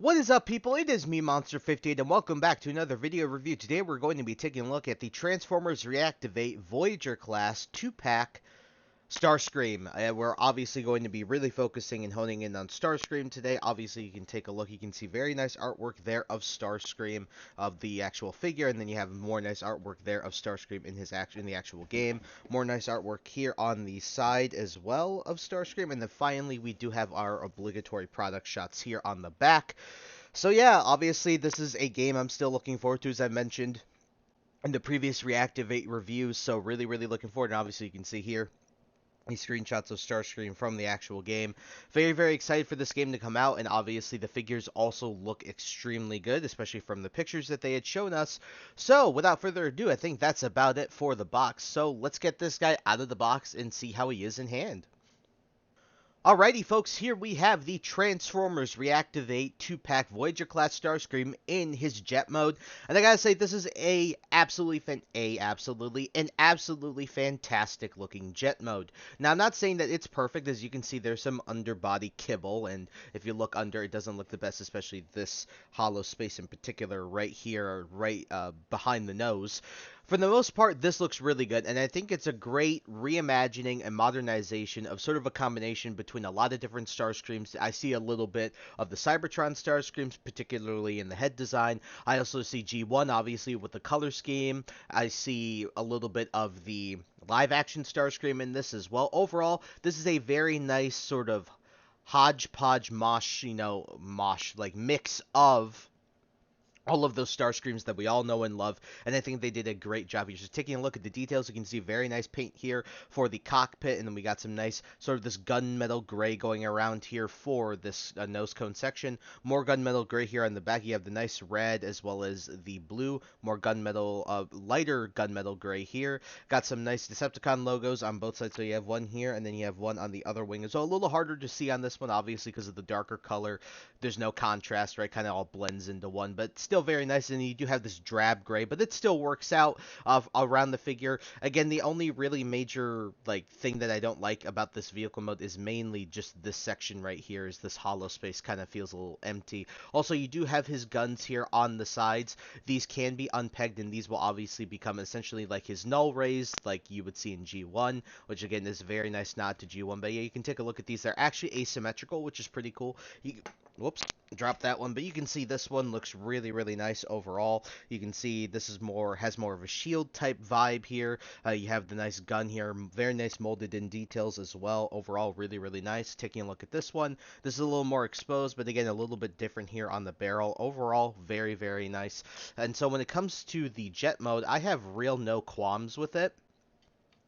What is up, people? It is me, Monster58, and welcome back to another video review. Today we're going to be taking a look at the Transformers Reactivate Voyager class 2-pack Starscream. We're obviously going to be really focusing and honing in on Starscream today. Obviously, you can take a look. You can see very nice artwork there of Starscream, of the actual figure, and then you have more nice artwork there of Starscream in the actual game. More nice artwork here on the side as well of Starscream, and then finally we do have our obligatory product shots here on the back. So yeah, obviously this is a game I'm still looking forward to, as I mentioned in the previous Reactivate reviews. So really looking forward, and obviously you can see here these screenshots of Starscream from the actual game. Very excited for this game to come out, and obviously the figures also look extremely good, especially from the pictures that they had shown us. So without further ado, I think that's about it for the box. So let's get this guy out of the box and see how he is in hand. Alrighty, folks, here we have the Transformers Reactivate 2-pack Voyager class Starscream in his jet mode. And I gotta say, this is an absolutely fantastic looking jet mode. Now, I'm not saying that it's perfect. As you can see, there's some underbody kibble, and if you look under, it doesn't look the best, especially this hollow space in particular right here, right behind the nose. For the most part, this looks really good, and I think it's a great reimagining and modernization of sort of a combination between a lot of different Starscreams. I see a little bit of the Cybertron Starscreams, particularly in the head design. I also see G1, obviously, with the color scheme. I see a little bit of the live-action Starscream in this as well. Overall, this is a very nice sort of hodgepodge like mix of all of those Starscreams that we all know and love, and I think they did a great job. You're just taking a look at the details. You can see very nice paint here for the cockpit, and then we got some nice sort of this gunmetal gray going around here for this nose cone section. More gunmetal gray here on the back. You have the nice red as well as the blue. More gunmetal, lighter gunmetal gray here. Got some nice Decepticon logos on both sides. So you have one here, and then you have one on the other wing as well. A little harder to see on this one, obviously, because of the darker color. There's no contrast, right? Kind of all blends into one, but still very nice. And you do have this drab gray, but it still works out around the figure. Again, the only really major thing that I don't like about this vehicle mode is mainly just this section right here. Is this hollow space kind of feels a little empty. Also, you do have his guns here on the sides. These can be unpegged, and these will obviously become essentially like his null rays, like you would see in G1, which again is a very nice nod to G1. But yeah, you can take a look at these. They're actually asymmetrical, which is pretty cool. Whoops, dropped that one, but you can see this one looks really nice overall. You can see this is has more of a shield type vibe here. You have the nice gun here, very nice molded in details as well. Overall, really nice. Taking a look at this one, this is a little more exposed, but again, a little bit different here on the barrel. Overall, very nice. And so when it comes to the jet mode, I have no qualms with it.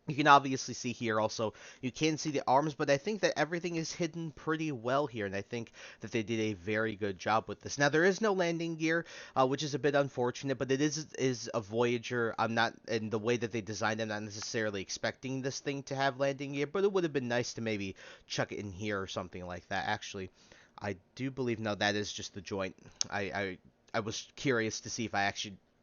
You can obviously see here also, you can see the arms, but I think that everything is hidden pretty well here, and I think that they did a very good job with this. Now, there is no landing gear, which is a bit unfortunate, but it is a Voyager. I'm not, in the way that they designed it, I'm not necessarily expecting this thing to have landing gear, but it would have been nice to maybe chuck it in here or something like that. Actually, I do believe, no, that is just the joint. I was curious to see if I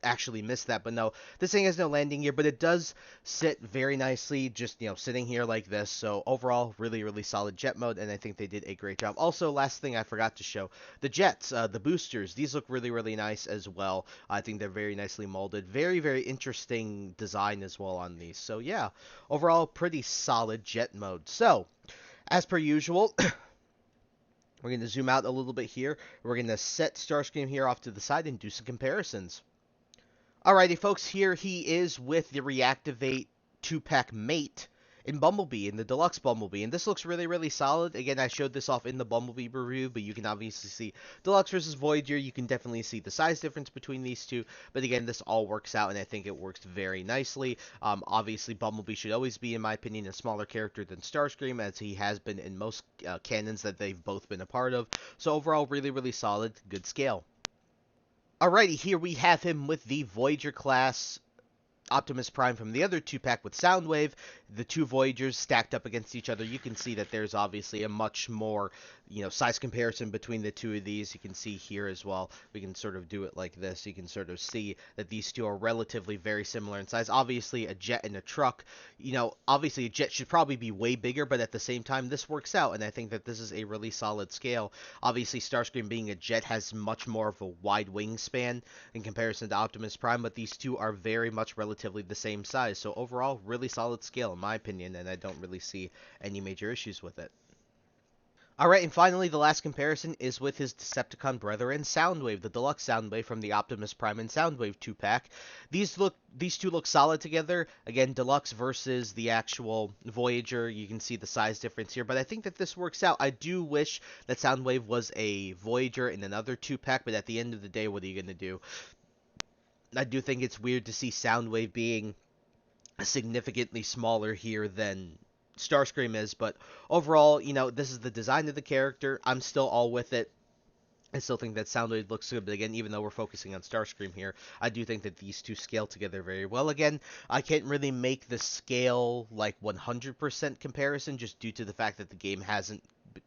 actually missed that, but no, this thing has no landing gear, but it does sit very nicely just sitting here like this. So overall, really solid jet mode, and I think they did a great job. Also, last thing I forgot to show, the jets, the boosters, these look really nice as well. I think they're very nicely molded. Very interesting design as well on these. So yeah, overall, pretty solid jet mode. So as per usual, we're going to zoom out a little bit here. We're going to set Starscream here off to the side and do some comparisons. Alrighty, folks, here he is with the Reactivate 2-pack mate in Bumblebee, in the Deluxe Bumblebee, and this looks really solid. Again, I showed this off in the Bumblebee review, but you can obviously see Deluxe versus Voyager. You can definitely see the size difference between these two, but again, this all works out, and I think it works very nicely. Obviously, Bumblebee should always be, in my opinion, a smaller character than Starscream, as he has been in most canons that they've both been a part of. So overall, really solid, good scale. Alrighty, here we have him with the Voyager class Optimus Prime from the other 2-pack with Soundwave, the two Voyagers stacked up against each other, you can see that there's obviously a much more, size comparison between the two of these. You can see here as well. We can sort of do it like this. You can sort of see that these two are relatively very similar in size. Obviously, a jet and a truck, obviously a jet should probably be way bigger, but at the same time, this works out, and I think that this is a really solid scale. Obviously, Starscream being a jet has much more of a wide wingspan in comparison to Optimus Prime, but these two are very much relatively the same size. So overall, really solid scale in my opinion, and I don't really see any major issues with it. Alright, and finally, the last comparison is with his Decepticon brethren, Soundwave, the deluxe Soundwave from the Optimus Prime and Soundwave 2-pack. These two look solid together. Again, deluxe versus the actual Voyager. You can see the size difference here, but I think that this works out. I do wish that Soundwave was a Voyager in another 2-pack, but at the end of the day, what are you going to do? I do think it's weird to see Soundwave being significantly smaller here than Starscream is, but overall, this is the design of the character. I'm still all with it. I still think that Soundwave looks good, but again, even though we're focusing on Starscream here, I do think that these two scale together very well. Again, I can't really make the scale like 100% comparison just due to the fact that the game hasn't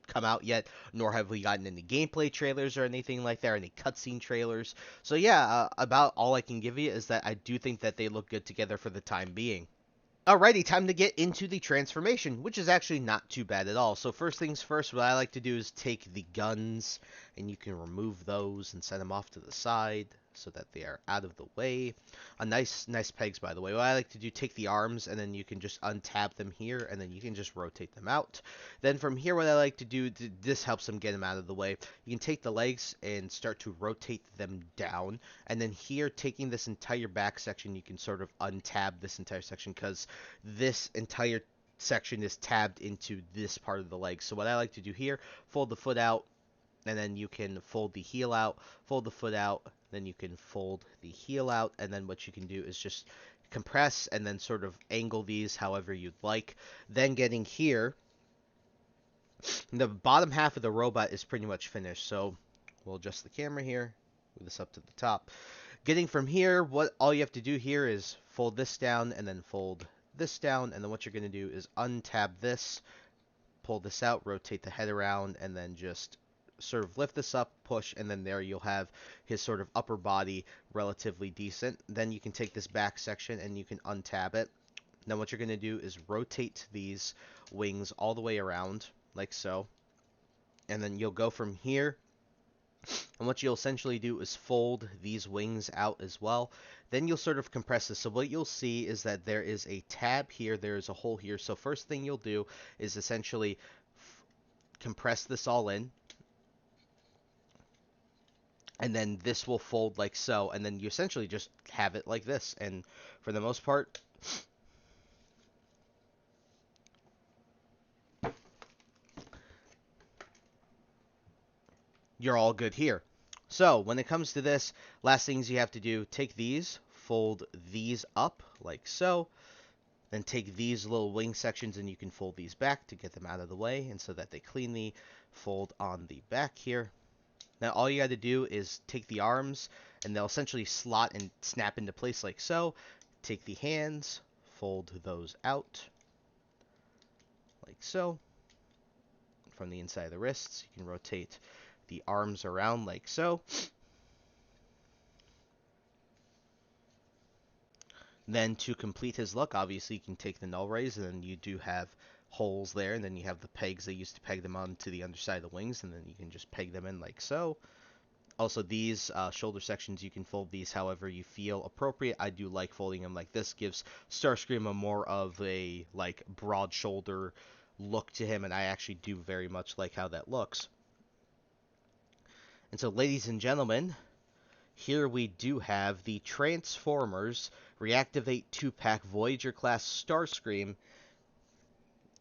come out yet, nor have we gotten any gameplay trailers or anything like that, or any cutscene trailers. So yeah, about all I can give you is that I do think that they look good together for the time being. Alrighty, time to get into the transformation, which is actually not too bad at all. So first things first, what I like to do is take the guns, and you can remove those and set them off to the side so that they are out of the way. Nice pegs, by the way. What I like to do, take the arms, and then you can just untap them here, and then you can just rotate them out. Then from here, what I like to do, this helps them get them out of the way. You can take the legs and start to rotate them down, and then here, taking this entire back section, you can sort of untab this entire section, because this entire section is tabbed into this part of the leg. So what I like to do here, fold the foot out, and then you can fold the heel out, fold the foot out, then you can fold the heel out, and then what you can do is just compress and then sort of angle these however you'd like. Then getting here, the bottom half of the robot is pretty much finished, so we'll adjust the camera here, move this up to the top. Getting from here, all you have to do here is fold this down and then fold this down, and then what you're going to do is untab this, pull this out, rotate the head around, and then just sort of lift this up, push, and then there you'll have his sort of upper body relatively decent. Then you can take this back section and you can untab it. Now what you're going to do is rotate these wings all the way around, like so. And then you'll go from here, and what you'll essentially do is fold these wings out as well. Then you'll sort of compress this. So what you'll see is that there is a tab here, there is a hole here. So first thing you'll do is essentially compress this all in. And then this will fold like so, and then you essentially just have it like this. And for the most part, you're all good here. So when it comes to this, last things you have to do, take these, fold these up like so, then take these little wing sections and you can fold these back to get them out of the way, and so that they cleanly fold on the back here. Now all you got to do is take the arms, and they'll essentially slot and snap into place like so. Take the hands, fold those out like so. From the inside of the wrists, you can rotate the arms around like so. Then to complete his look, obviously you can take the null rays, and then you do have holes there, and then you have the pegs they used to peg them onto the underside of the wings, and then you can just peg them in like so. Also, these shoulder sections, you can fold these however you feel appropriate. I do like folding them like this. Gives Starscream a more of a like broad shoulder look to him, and I actually do very much like how that looks. And so, ladies and gentlemen, here we do have the Transformers Reactivate 2-pack Voyager class Starscream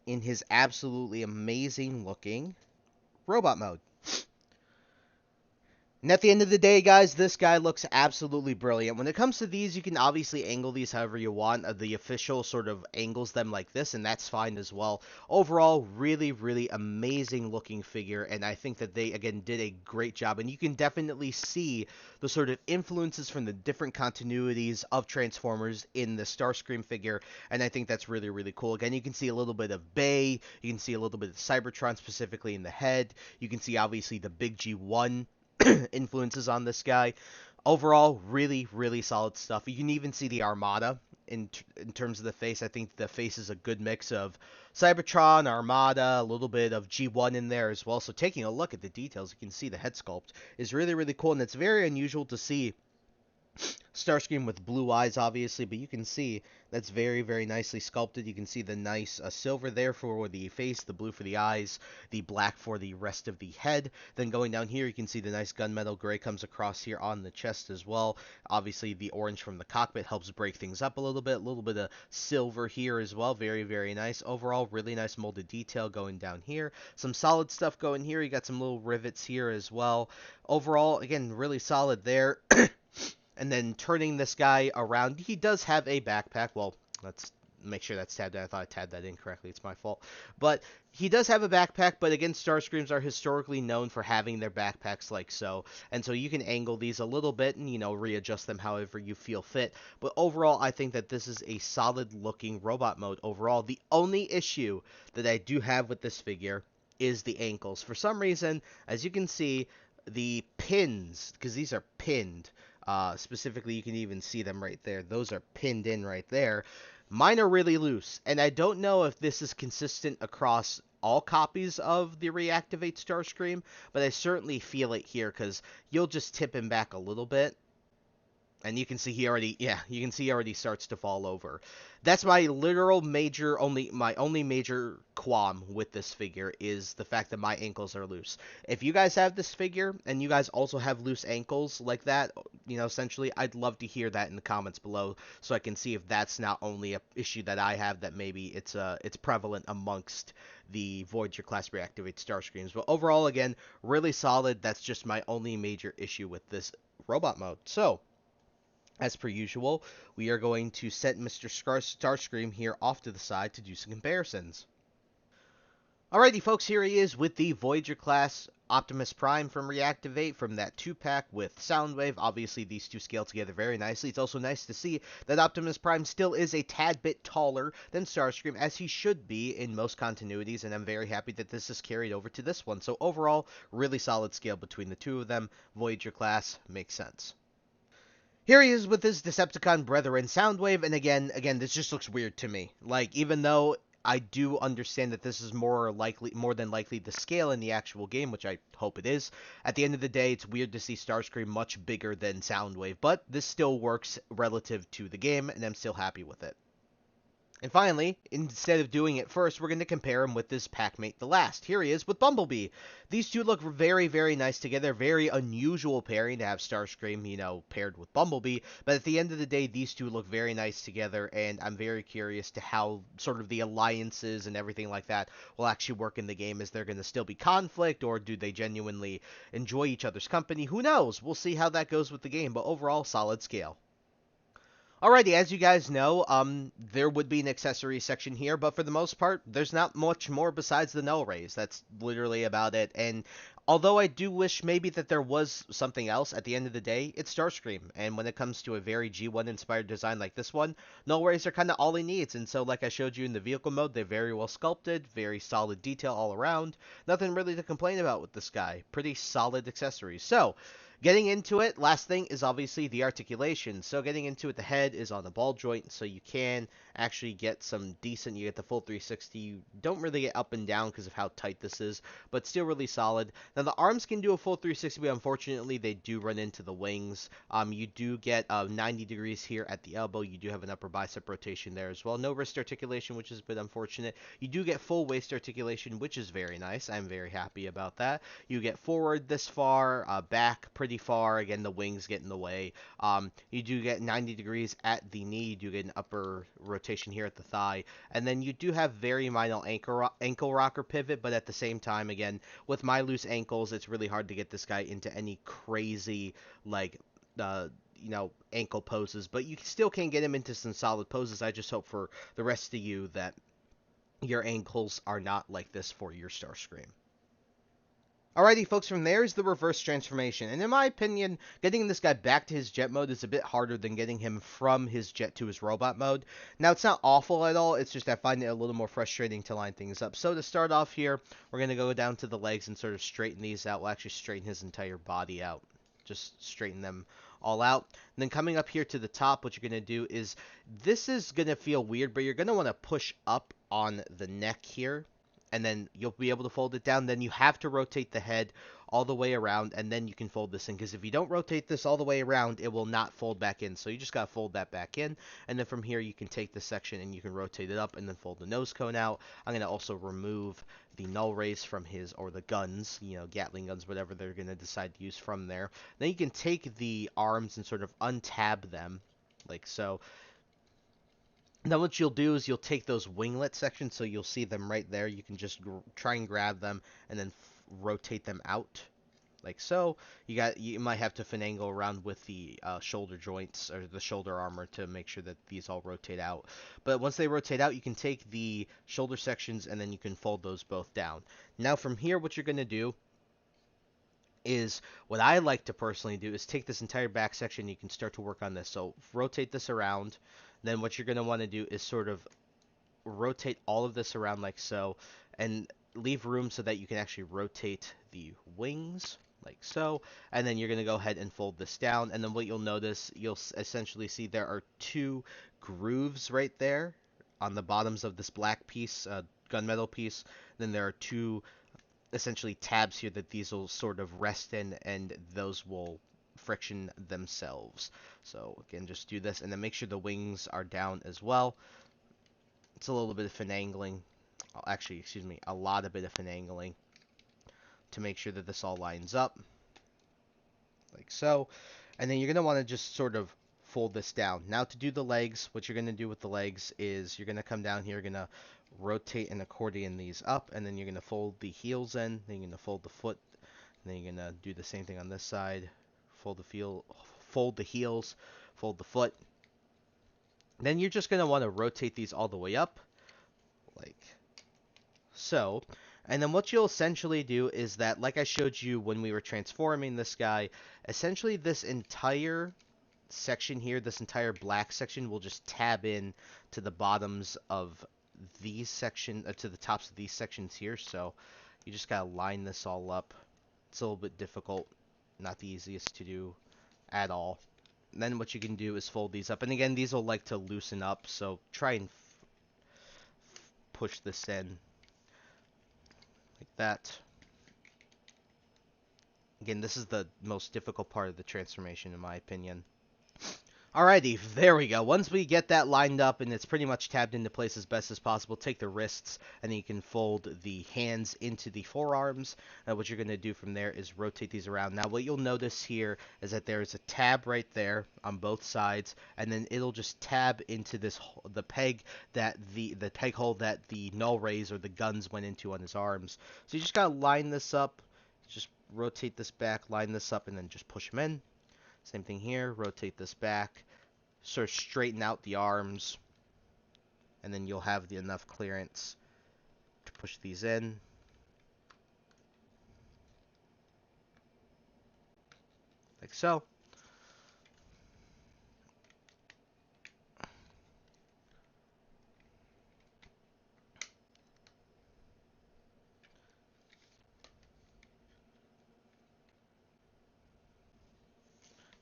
in his absolutely amazing looking robot mode. And at the end of the day, guys, this guy looks absolutely brilliant. When it comes to these, you can obviously angle these however you want. The official sort of angles them like this, and that's fine as well. Overall, really, really amazing looking figure, and I think that they, again, did a great job. And you can definitely see the sort of influences from the different continuities of Transformers in the Starscream figure, and I think that's really, really cool. Again, you can see a little bit of Bay, you can see a little bit of Cybertron specifically in the head, you can see obviously the Big G1 influences on this guy. Overall, really, really solid stuff. You can even see the Armada in terms of the face. I think the face is a good mix of Cybertron, Armada, a little bit of G1 in there as well. So taking a look at the details, you can see the head sculpt is really, really cool, and it's very unusual to see Starscream with blue eyes, obviously, but you can see that's very, very nicely sculpted. You can see the nice silver there for the face, the blue for the eyes, the black for the rest of the head. Then going down here, you can see the nice gunmetal gray comes across here on the chest as well. Obviously, the orange from the cockpit helps break things up a little bit of silver here as well. Very, very nice. Overall, really nice molded detail going down here. Some solid stuff going here. You got some little rivets here as well. Overall, again, really solid there. And then turning this guy around, he does have a backpack. Well, let's make sure that's tabbed in. I thought I tabbed that incorrectly. It's my fault. But he does have a backpack, but again, Starscreams are historically known for having their backpacks like so. And so you can angle these a little bit and, readjust them however you feel fit. But overall, I think that this is a solid looking robot mode overall. The only issue that I do have with this figure is the ankles. For some reason, as you can see, the pins, because these are pinned, specifically, you can even see them right there. Those are pinned in right there. Mine are really loose, and I don't know if this is consistent across all copies of the Reactivate Starscream, but I certainly feel it here because you'll just tip him back a little bit, and you can see you can see he already starts to fall over. That's my literal my only major qualm with this figure is the fact that my ankles are loose. If you guys have this figure and you guys also have loose ankles like that, essentially, I'd love to hear that in the comments below so I can see if that's not only a issue that I have, that maybe it's prevalent amongst the Voyager class Reactivate Starscreams. But overall, again, really solid. That's just my only major issue with this robot mode. So, as per usual, we are going to set Mr. Starscream here off to the side to do some comparisons. Alrighty, folks, here he is with the Voyager class Optimus Prime from Reactivate from that 2-pack with Soundwave. Obviously, these two scale together very nicely. It's also nice to see that Optimus Prime still is a tad bit taller than Starscream, as he should be in most continuities, and I'm very happy that this is carried over to this one. So overall, really solid scale between the two of them. Voyager class makes sense. Here he is with his Decepticon brethren, Soundwave, and again, this just looks weird to me. Like, even though I do understand that this is more than likely the scale in the actual game, which I hope it is, at the end of the day, it's weird to see Starscream much bigger than Soundwave, but this still works relative to the game, and I'm still happy with it. And finally, instead of doing it first, we're going to compare him with his packmate, the last. Here he is with Bumblebee. These two look very, very nice together. Very unusual pairing to have Starscream, paired with Bumblebee. But at the end of the day, these two look very nice together, and I'm very curious to how sort of the alliances and everything like that will actually work in the game. Is there going to still be conflict, or do they genuinely enjoy each other's company? Who knows? We'll see how that goes with the game, but overall, solid scale. Alrighty, as you guys know, there would be an accessories section here, but for the most part, there's not much more besides the null rays. That's literally about it. And although I do wish maybe that there was something else, at the end of the day, it's Starscream. And when it comes to a very G1 inspired design like this one, null rays are kind of all he needs. And so, like I showed you in the vehicle mode, they're very well sculpted, very solid detail all around. Nothing really to complain about with this guy. Pretty solid accessories. So, getting into it, last thing is obviously the articulation. So getting into it, the head is on the ball joint, so you can actually get some decent, you get the full 360. You don't really get up and down because of how tight this is, but still really solid. Now the arms can do a full 360, but unfortunately they do run into the wings. You do get 90 degrees here at the elbow. You do have an upper bicep rotation there as well. No wrist articulation, which is a bit unfortunate. You do get full waist articulation, which is very nice. I'm very happy about that. You get forward this far, back pretty pretty far. Again, the wings get in the way. You do get 90 degrees at the knee. You do get an upper rotation here at the thigh. And then you do have very minor ankle rocker pivot, but at the same time, again, with my loose ankles, it's really hard to get this guy into any crazy, like, ankle poses. But you still can get him into some solid poses. I just hope for the rest of you that your ankles are not like this for your Starscream. Alrighty, folks, from there is the reverse transformation. And in my opinion, getting this guy back to his jet mode is a bit harder than getting him from his jet to his robot mode. Now, it's not awful at all. It's just I find it a little more frustrating to line things up. So to start off here, we're going to go down to the legs and sort of straighten these out. We'll actually straighten his entire body out. Just straighten them all out. And then coming up here to the top, what you're going to do is, this is going to feel weird, but you're going to want to push up on the neck here. And then you'll be able to fold it down. Then you have to rotate the head all the way around, and then you can fold this in. Because if you don't rotate this all the way around, it will not fold back in. So you just got to fold that back in. And then from here, you can take this section and you can rotate it up and then fold the nose cone out. I'm going to also remove the null rays from his, or the guns, Gatling guns, whatever they're going to decide to use from there. Then you can take the arms and sort of untab them, like so. Then what you'll do is you'll take those winglet sections, so you'll see them right there. You can just try and grab them and then rotate them out, like so. You might have to finagle around with the shoulder joints or the shoulder armor to make sure that these all rotate out. But once they rotate out, you can take the shoulder sections and then you can fold those both down. Now from here, what you're going to do is, what I like to personally do is take this entire back section. You can start to work on this. So rotate this around. Then what you're going to want to do is sort of rotate all of this around like so, and leave room so that you can actually rotate the wings like so. And then you're going to go ahead and fold this down. And then what you'll notice, you'll essentially see there are two grooves right there on the bottoms of this black piece, gunmetal piece. Then there are two essentially tabs here that these will sort of rest in, and those will friction themselves. So again, just do this and then make sure the wings are down as well. It's a little bit of finagling, actually, excuse me, a lot of bit of finagling to make sure that this all lines up like so. And then you're going to want to just sort of fold this down. Now to do the legs, what you're going to do with the legs is you're going to come down here, you're going to rotate and accordion these up, and then you're going to fold the heels in, then you're going to fold the foot, and then you're going to do the same thing on this side. Fold the heels, fold the foot. Then you're just going to want to rotate these all the way up, like so. And then what you'll essentially do is that, like I showed you when we were transforming this guy, essentially this entire section here, this entire black section, will just tab in to the bottoms of these sections, to the tops of these sections here. So you just got to line this all up. It's a little bit difficult. Not the easiest to do at all. And then what you can do is fold these up. And again, these will like to loosen up, so try and push this in like that. Again, this is the most difficult part of the transformation in my opinion. Alrighty, there we go. Once we get that lined up and it's pretty much tabbed into place as best as possible, take the wrists and then you can fold the hands into the forearms. What you're going to do from there is rotate these around. Now what you'll notice here is that there's a tab right there on both sides, and then it'll just tab into this the peg hole that the null rays or the guns went into on his arms. So you just got to line this up, just rotate this back, line this up, and then just push them in. Same thing here, rotate this back, sort of straighten out the arms, and then you'll have enough clearance to push these in. Like so.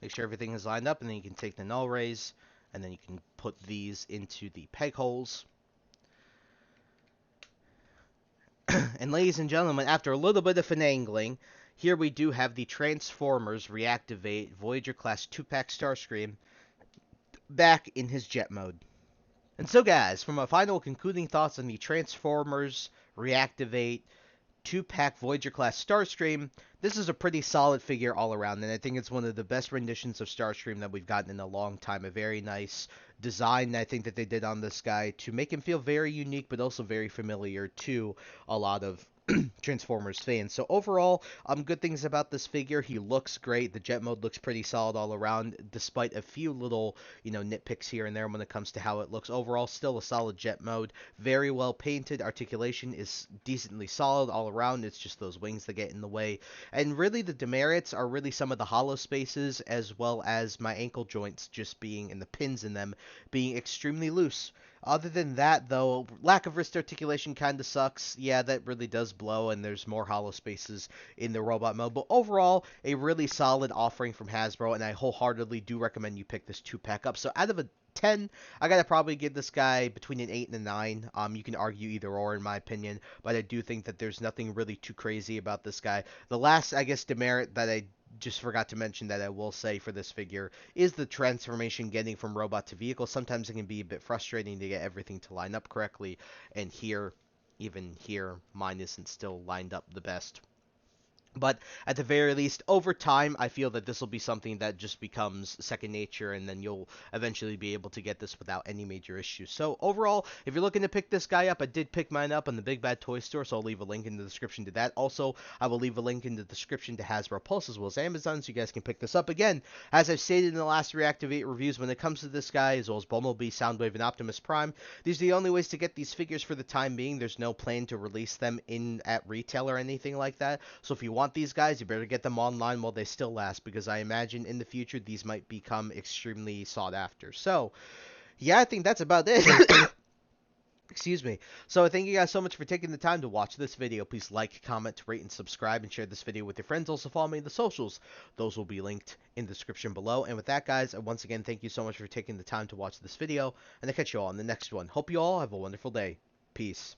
Make sure everything is lined up, and then you can take the null rays, and then you can put these into the peg holes. And ladies and gentlemen, after a little bit of finagling, here we do have the Transformers Reactivate Voyager Class 2-pack Starscream back in his jet mode. And so guys, for my final concluding thoughts on the Transformers Reactivate 2-pack Voyager class Starscream. This is a pretty solid figure all around, and I think it's one of the best renditions of Starscream that we've gotten in a long time. A very nice design, I think, that they did on this guy to make him feel very unique, but also very familiar to a lot of Transformers fans. So overall, good things about this figure. He looks great. The jet mode looks pretty solid all around, despite a few little, nitpicks here and there when it comes to how it looks. Overall, still a solid jet mode. Very well painted. Articulation is decently solid all around. It's just those wings that get in the way. And really, the demerits are really some of the hollow spaces, as well as my ankle joints just being, and the pins in them being extremely loose. Other than that, though, lack of wrist articulation kind of sucks. Yeah, that really does blow, and there's more hollow spaces in the robot mode. But overall, a really solid offering from Hasbro, and I wholeheartedly do recommend you pick this 2-pack up. So out of a 10, I gotta probably give this guy between an 8 and a 9. You can argue either or, in my opinion, but I do think that there's nothing really too crazy about this guy. The last, I guess, demerit that I just forgot to mention that I will say for this figure is the transformation getting from robot to vehicle. Sometimes it can be a bit frustrating to get everything to line up correctly, and here, even here, mine isn't still lined up the best. But at the very least, over time, I feel that this will be something that just becomes second nature, and then you'll eventually be able to get this without any major issues. So overall, if you're looking to pick this guy up, I did pick mine up on the Big Bad Toy Store, so I'll leave a link in the description to that. Also, I will leave a link in the description to Hasbro Pulse as well as Amazon, so you guys can pick this up. Again, as I've stated in the last Reactivate reviews, when it comes to this guy, as well as Bumblebee, Soundwave, and Optimus Prime, these are the only ways to get these figures for the time being. There's no plan to release them at retail or anything like that. So if you want these guys, you better get them online while they still last, because I imagine in the future these might become extremely sought after. So, yeah, I think that's about it. Excuse me. So thank you guys so much for taking the time to watch this video. Please like, comment, rate, and subscribe, and share this video with your friends. Also follow me on the socials. Those will be linked in the description below. And with that, guys, once again, thank you so much for taking the time to watch this video, and I'll catch you all in the next one. Hope you all have a wonderful day. Peace.